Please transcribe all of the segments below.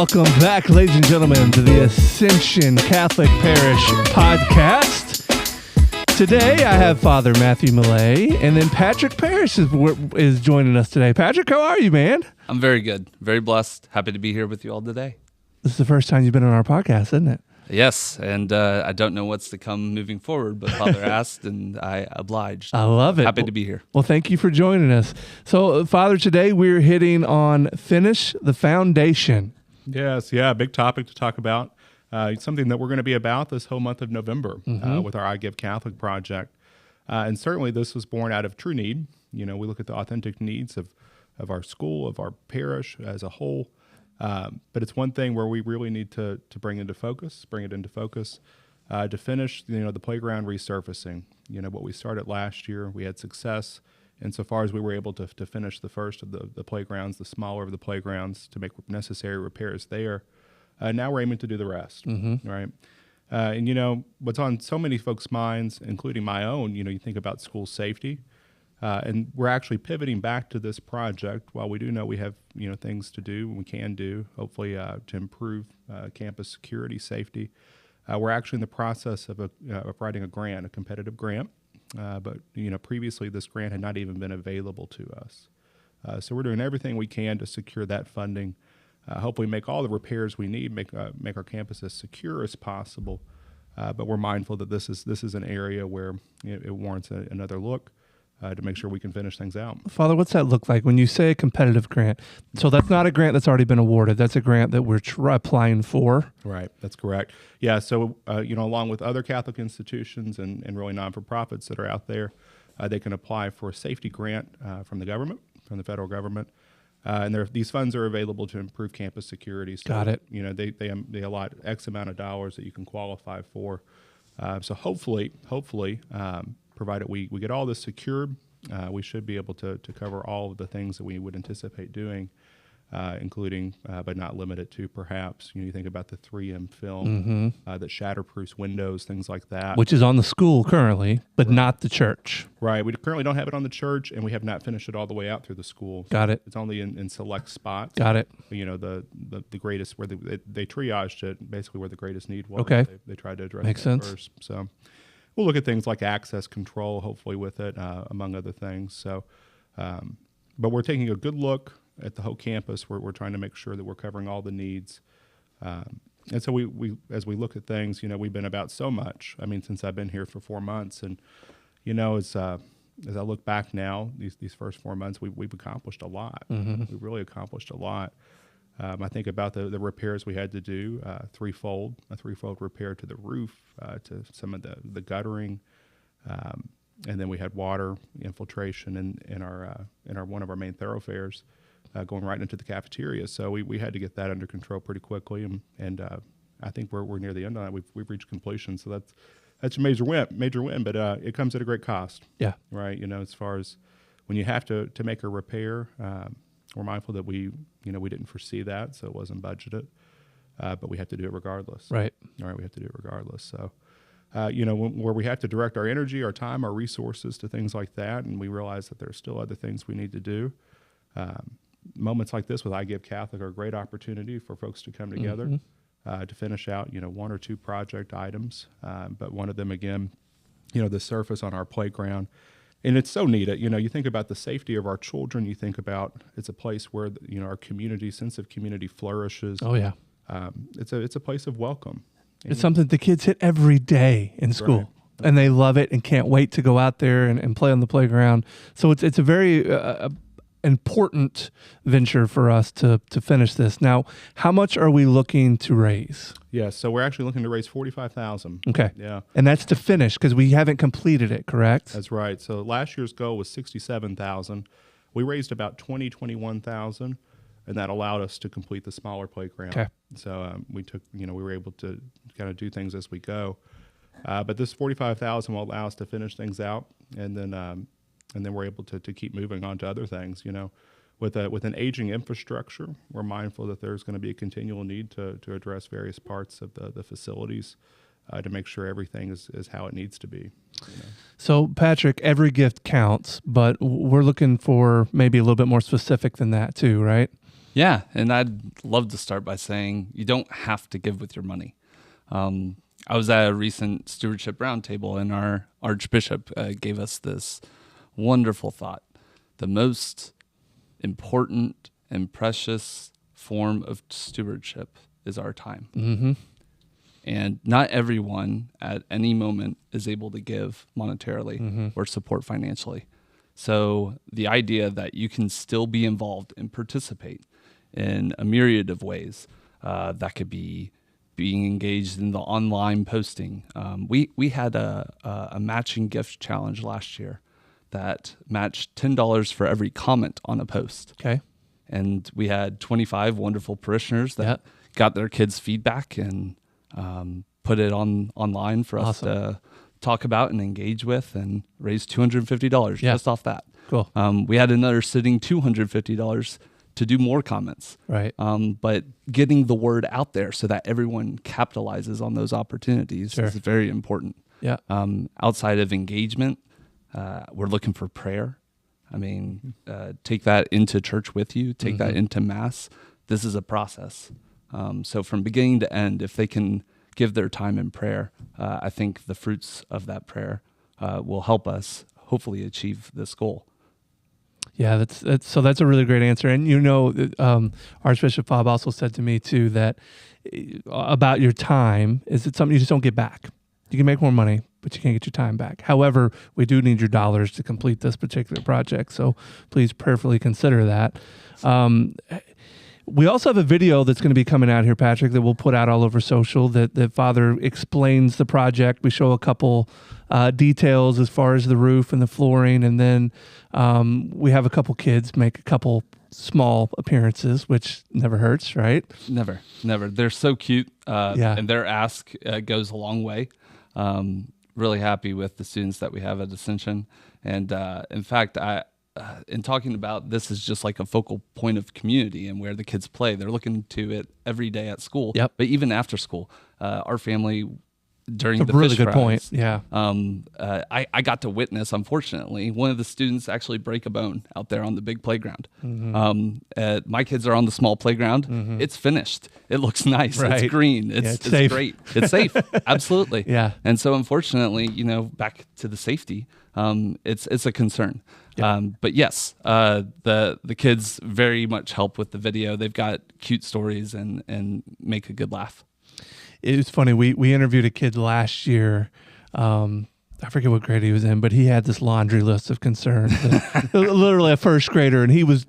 Welcome back, ladies and gentlemen, to the Ascension Catholic Parish podcast. Today, I have Father Matthew Malay, and then Patrick Parris is joining us today. Patrick, how are you, man? I'm very good. Very blessed. Happy to be here with you all today. This is the first time you've been on our podcast, isn't it? Yes, and I don't know what's to come moving forward, but Father asked, and I obliged. I love it. Happy to be here. Well, thank you for joining us. So, Father, today we're hitting on Finish the Foundation. Yes, big topic to talk about. It's something that we're going to be about this whole month of November with our iGiveCatholic project. And certainly this was born out of true need. You know, we look at the authentic needs of our school, of our parish as a whole. But it's one thing where we really need to bring it into focus, to finish, the playground resurfacing. You know, what we started last year, we had success insofar as we were able to finish the first of the playgrounds, the smaller of the playgrounds, to make necessary repairs there. Now we're aiming to do the rest, right? And, what's on so many folks' minds, including my own, you think about school safety. And we're actually pivoting back to this project. While we do know we have, things to do, and we can do, hopefully, to improve campus security, safety. We're actually in the process of writing a grant, a competitive grant. But previously this grant had not even been available to us. So we're doing everything we can to secure that funding. Hopefully make all the repairs we need, make our campus as secure as possible. But we're mindful that this is an area where it warrants another look. To make sure we can finish things out. Father, what's that look like when you say a competitive grant? So that's not a grant that's already been awarded. That's a grant that we're applying for. Right, that's correct. Yeah, so, along with other Catholic institutions and really non-for-profits that are out there, they can apply for a safety grant from the government, from the federal government. And these funds are available to improve campus security. So, Got it. They allot X amount of dollars that you can qualify for. So hopefully, provided we get all this secured, we should be able to cover all of the things that we would anticipate doing, including, but not limited to, perhaps, you think about the 3M film that shatterproofs windows, things like that. Which is on the school currently, but not the church. Right. We currently don't have it on the church, and we have not finished it all the way out through the school. Got it. It's only in select spots. Got it. The greatest, where they triaged it, basically where the greatest need was. Okay. They tried to address Makes that sense. first. So we'll look at things like access control, hopefully, with it, among other things. So, but we're taking a good look at the whole campus. We're trying to make sure that we're covering all the needs. And so we as we look at things, we've been about so much. I mean, since I've been here for 4 months, and as I look back now, these first 4 months, we've accomplished a lot. We've really accomplished a lot. I think about the repairs we had to do, a threefold repair to the roof, to some of the guttering, and then we had water infiltration in our one of our main thoroughfares, going right into the cafeteria. So we had to get that under control pretty quickly, and I think we're near the end of that. We've reached completion, so that's a major win. But it comes at a great cost. Yeah. Right. As far as when you have to make a repair. We're mindful that we didn't foresee that, so it wasn't budgeted, but we have to do it regardless. Right. All right, we have to do it regardless. So, where we have to direct our energy, our time, our resources to things like that, and we realize that there are still other things we need to do. Moments like this with iGiveCatholic are a great opportunity for folks to come together to finish out, one or two project items. But one of them, again, the surface on our playground. And it's so needed. You think about the safety of our children. You think about it's a place where our sense of community flourishes. Oh yeah. It's a place of welcome. It's something the kids hit every day in school, right. And they love it and can't wait to go out there and play on the playground. So it's a very important venture for us to finish this. Now, how much are we looking to raise? Yeah, so we're actually looking to raise $45,000. Okay. Yeah. And that's to finish because we haven't completed it, correct? That's right. So last year's goal was $67,000. We raised about $21,000, and that allowed us to complete the smaller playground. Okay. So we were able to kind of do things as we go. But this $45,000 will allow us to finish things out, and then we're able to keep moving on to other things. With an aging infrastructure, we're mindful that there's going to be a continual need to address various parts of the facilities to make sure everything is how it needs to be. So, Patrick, every gift counts, but we're looking for maybe a little bit more specific than that too, right? Yeah, and I'd love to start by saying you don't have to give with your money. I was at a recent stewardship roundtable, and our Archbishop gave us this wonderful thought. The most important and precious form of stewardship is our time. Mm-hmm. And not everyone at any moment is able to give monetarily or support financially. So the idea that you can still be involved and participate in a myriad of ways, that could be being engaged in the online posting. We had a matching gift challenge last year that matched $10 for every comment on a post. Okay. And we had 25 wonderful parishioners that got their kids' feedback and put it online for us to talk about and engage with, and raise $250 just off that. Cool. We had another sitting $250 to do more comments. Right. But getting the word out there so that everyone capitalizes on those opportunities is very important. Yeah. Outside of engagement, we're looking for prayer. I mean, take that into church with you, take that into Mass. This is a process. So from beginning to end, if they can give their time in prayer, I think the fruits of that prayer will help us hopefully achieve this goal. Yeah, that's a really great answer. And Archbishop Bob also said to me too that about your time is it something you just don't get back. You can make more money, but you can't get your time back. However, we do need your dollars to complete this particular project, so please prayerfully consider that. We also have a video that's going to be coming out here, Patrick, that we'll put out all over social that Father explains the project. We show a couple details as far as the roof and the flooring, and then we have a couple kids make a couple small appearances, which never hurts, right? Never. They're so cute, and their ask goes a long way. Really happy with the students that we have at Ascension. And in fact, in talking about this is just like a focal point of community and where the kids play. They're looking to it every day at school, but even after school. Our family, during the really fish good fries, point. Yeah. I got to witness, unfortunately, one of the students actually break a bone out there on the big playground. My kids are on the small playground. It's finished. It looks nice. Right. It's green. It's safe. great. It's safe. Absolutely. Yeah. And so unfortunately, back to the safety, it's a concern. But yes, the kids very much help with the video. They've got cute stories and make a good laugh. It was funny. We interviewed a kid last year. I forget what grade he was in, but he had this laundry list of concerns. Literally a first grader, and he was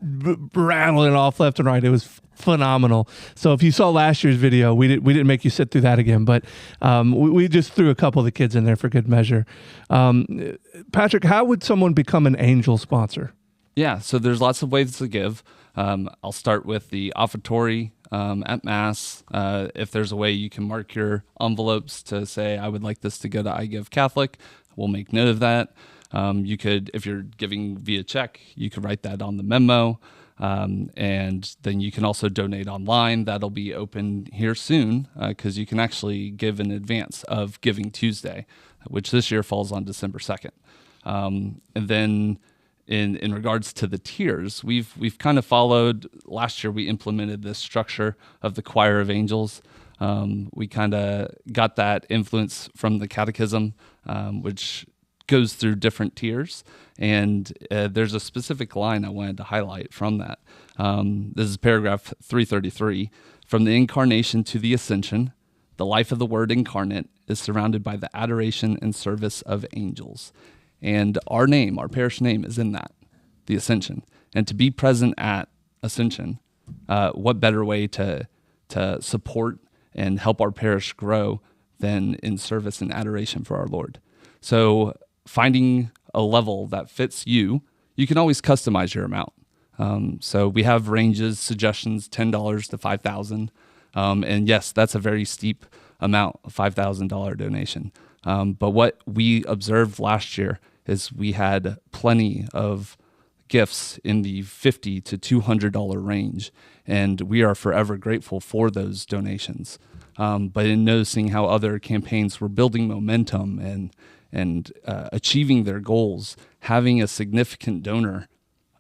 rattling off left and right. It was phenomenal. So if you saw last year's video, we didn't make you sit through that again, but we just threw a couple of the kids in there for good measure. Patrick, how would someone become an angel sponsor? Yeah, so there's lots of ways to give. I'll start with the offertory at Mass. If there's a way you can mark your envelopes to say, I would like this to go to iGiveCatholic, we'll make note of that. You could, if you're giving via check, you could write that on the memo. And then you can also donate online. That'll be open here soon because you can actually give in advance of Giving Tuesday, which this year falls on December 2nd. And then in regards to the tiers, we've kind of followed. Last year we implemented this structure of the choir of angels. We kind of got that influence from the catechism, which goes through different tiers. And there's a specific line I wanted to highlight from that. This is paragraph 333. From the incarnation to the ascension, the life of the Word incarnate is surrounded by the adoration and service of angels. And our name, our parish name, is in that, the Ascension. And to be present at Ascension, what better way to support and help our parish grow than in service and adoration for our Lord? So finding a level that fits you, you can always customize your amount. So we have ranges, suggestions, $10 to $5,000. And yes, that's a very steep amount, a $5,000 donation. But what we observed last year is we had plenty of gifts in the $50 to $200 range, and we are forever grateful for those donations. But in noticing how other campaigns were building momentum and achieving their goals, having a significant donor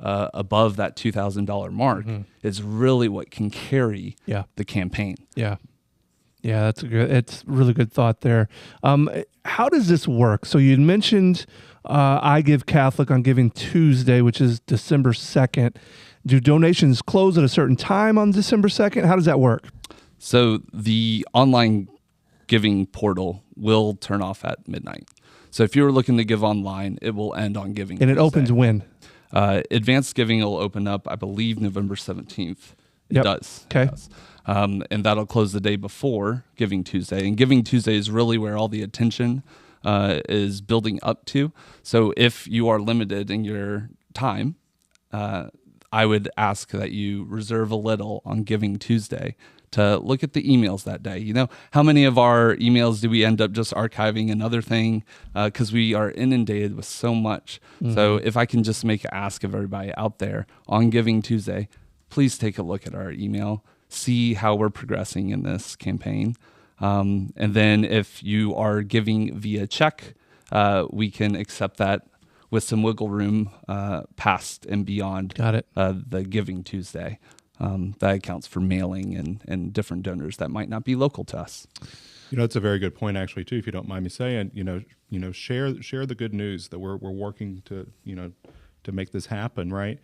above that $2,000 mark is really what can carry the campaign. Yeah. Yeah, it's a really good thought there. How does this work? So you mentioned iGiveCatholic on Giving Tuesday, which is December 2nd. Do donations close at a certain time on December 2nd? How does that work? So the online giving portal will turn off at midnight. So if you were looking to give online, it will end on Giving And it Tuesday. opens when? Advanced giving will open up, I believe, November 17th. It does. Okay. It does. And that'll close the day before Giving Tuesday. And Giving Tuesday is really where all the attention is building up to. So if you are limited in your time, I would ask that you reserve a little on Giving Tuesday to look at the emails that day. You know, how many of our emails do we end up just archiving another thing because we are inundated with so much? So if I can just make an ask of everybody out there on Giving Tuesday, please take a look at our email, see how we're progressing in this campaign. And then if you are giving via check, we can accept that with some wiggle room past and beyond the Giving Tuesday. That accounts for mailing and different donors that might not be local to us. You know, it's a very good point, actually, too. If you don't mind me saying, share the good news that we're working to make this happen, right?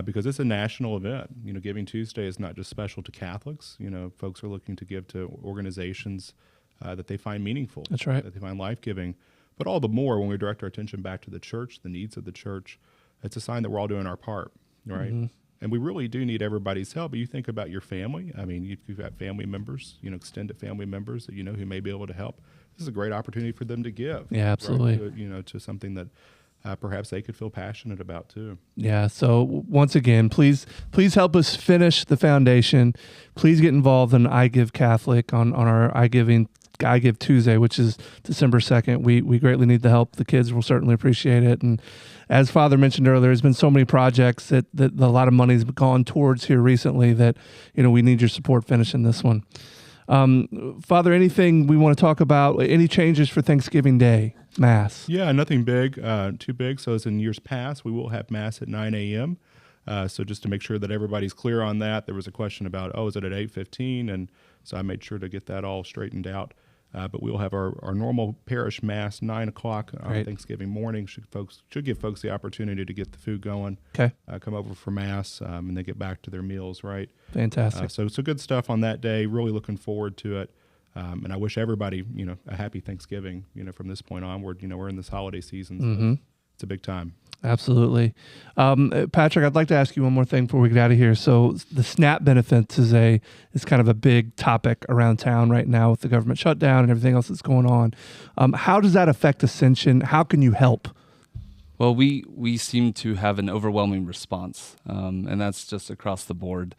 Because it's a national event. You know, Giving Tuesday is not just special to Catholics. You know, folks are looking to give to organizations that they find meaningful. That's right. That they find life-giving. But all the more when we direct our attention back to the church, the needs of the church, it's a sign that we're all doing our part, right? And we really do need everybody's help. But you think about your family. I mean, you've got family members, extended family members that who may be able to help. This is a great opportunity for them to give. Yeah, absolutely. Right? To something that perhaps they could feel passionate about too. Yeah. So once again, please help us finish the foundation. Please get involved in iGiveCatholic on our iGive Tuesday, which is December 2nd. We greatly need the help. The kids will certainly appreciate it. And as Father mentioned earlier, there's been so many projects that a lot of money's gone towards here recently that, we need your support finishing this one. Father, anything we want to talk about? Any changes for Thanksgiving Day Mass? Yeah, nothing big, too big. So as in years past, we will have Mass at 9 a.m. So just to make sure that everybody's clear on that, there was a question about, is it at 8:15? And so I made sure to get that all straightened out. But we'll have our normal parish Mass 9 o'clock on Thanksgiving morning. Should give folks the opportunity to get the food going. Okay. Come over for Mass and then get back to their meals. Right. Fantastic. So good stuff on that day. Really looking forward to it. And I wish everybody a happy Thanksgiving. From this point onward. We're in this holiday season. So it's a big time. Absolutely. Patrick, I'd like to ask you one more thing before we get out of here. So the SNAP benefits is kind of a big topic around town right now with the government shutdown and everything else that's going on. How does that affect Ascension? How can you help? Well, we seem to have an overwhelming response, and that's just across the board.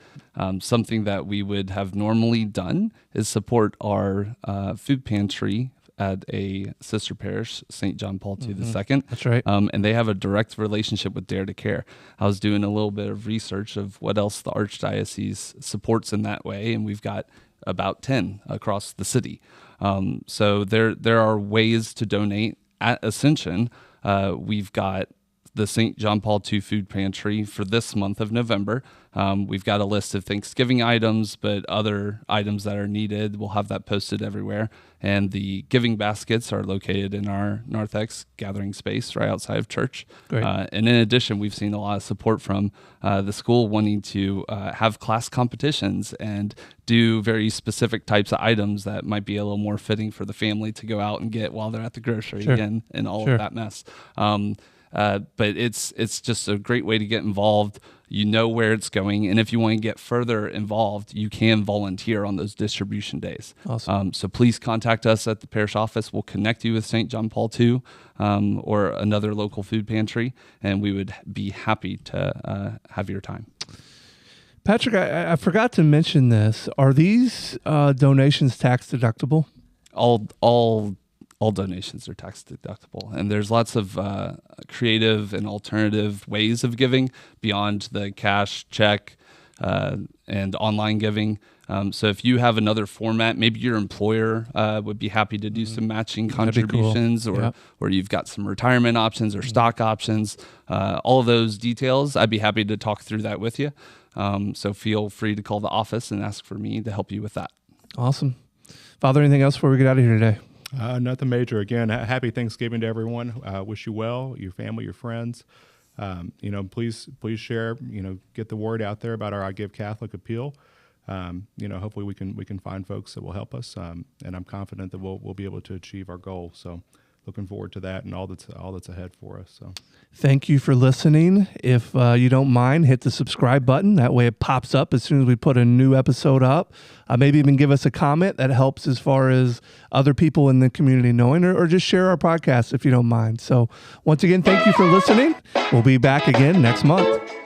Something that we would have normally done is support our food pantry at a sister parish, St. John Paul II II. That's right. And they have a direct relationship with Dare to Care. I was doing a little bit of research of what else the Archdiocese supports in that way, and we've got about 10 across the city. So there are ways to donate at Ascension. We've got the St. John Paul II Food Pantry for this month of November. We've got a list of Thanksgiving items, but other items that are needed, we'll have that posted everywhere. And the giving baskets are located in our Narthex gathering space right outside of church. Great. And in addition, we've seen a lot of support from the school wanting to have class competitions and do very specific types of items that might be a little more fitting for the family to go out and get while they're at the grocery and all of that mess. But it's just a great way to get involved. You know where it's going, and if you want to get further involved, you can volunteer on those distribution days. Awesome. So please contact us at the parish office. We'll connect you with St. John Paul II or another local food pantry, and we would be happy to have your time. Patrick, I forgot to mention this. Are these donations tax deductible? All donations are tax deductible, and there's lots of creative and alternative ways of giving beyond the cash, check, and online giving. So if you have another format, maybe your employer would be happy to do some matching That'd be cool. contributions, or you've got some retirement options or stock options, all of those details, I'd be happy to talk through that with you. So feel free to call the office and ask for me to help you with that. Awesome. Father, anything else before we get out of here today? Nothing major. Again, happy Thanksgiving to everyone. Wish you well, your family, your friends. Please share. Get the word out there about our iGiveCatholic appeal. Hopefully we can find folks that will help us. And I'm confident that we'll be able to achieve our goal. So, looking forward to that and all that's ahead for us. So, thank you for listening. If you don't mind, hit the subscribe button. That way it pops up as soon as we put a new episode up. Maybe even give us a comment. That helps as far as other people in the community knowing, or just share our podcast if you don't mind. So once again, thank you for listening. We'll be back again next month.